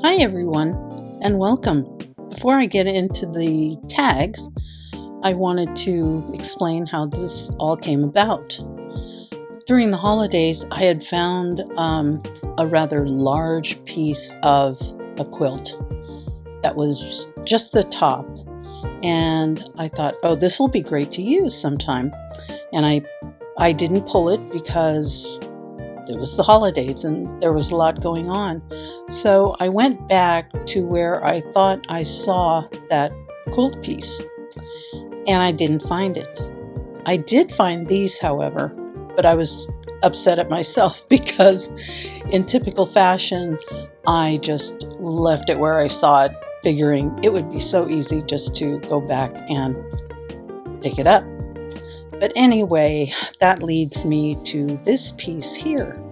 Hi everyone, and welcome. Before I get into the tags, I wanted to explain how this all came about. During the holidays, I had found a rather large piece of a quilt that was just the top, and I thought, oh, this will be great to use sometime. And I didn't pull it because it was the holidays and there was a lot going on. So I went back to where I thought I saw that quilt piece, and I didn't find it. I did find these, however, but I was upset at myself because in typical fashion, I just left it where I saw it, figuring it would be so easy just to go back and pick it up. But anyway, that leads me to this piece here.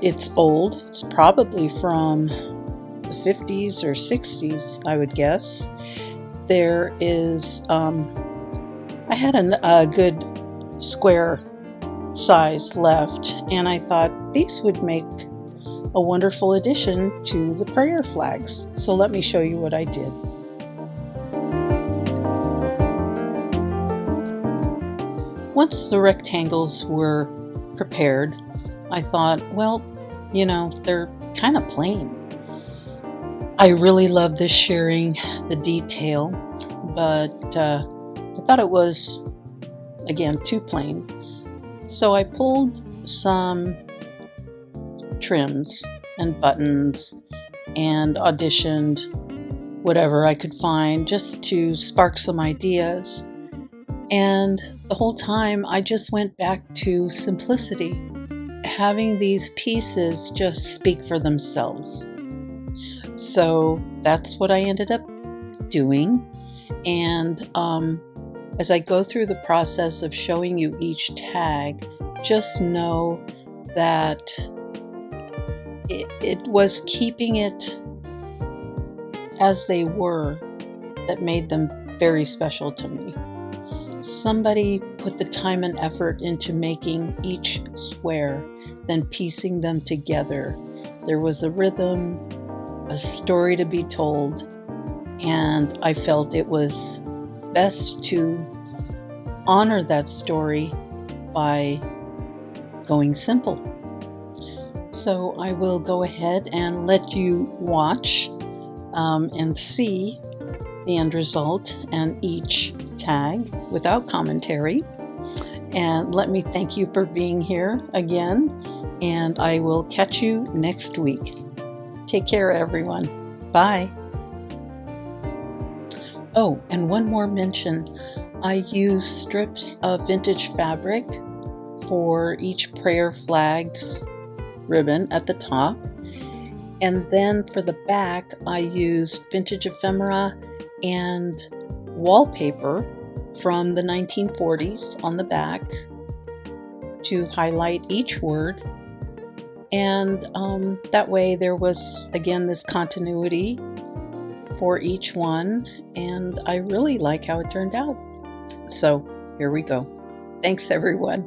It's old. It's probably from the 50s or 60s, I would guess. There is, I had a good square size left, and I thought these would make a wonderful addition to the prayer flags. So let me show you what I did. Once the rectangles were prepared, I thought, well, they're kind of plain. I really love this sharing the detail, but I thought it was, again, too plain. So I pulled some trims and buttons and auditioned whatever I could find just to spark some ideas. And the whole time I just went back to simplicity, having these pieces just speak for themselves. So that's what I ended up doing. And as I go through the process of showing you each tag, just know that it was keeping it as they were that made them very special to me. Somebody put the time and effort into making each square, then piecing them together. There was a rhythm, a story to be told, and I felt it was best to honor that story by going simple. So I will go ahead and let you watch and see the end result and each tag without commentary. And let me thank you for being here again, and I will catch you next week. Take care, everyone. Bye. Oh, and one more mention. I use strips of vintage fabric for each prayer flag's ribbon at the top. And then for the back, I used vintage ephemera and wallpaper from the 1940s on the back to highlight each word. And that way there was, again, this continuity for each one. And I really like how it turned out. So here we go. Thanks, everyone.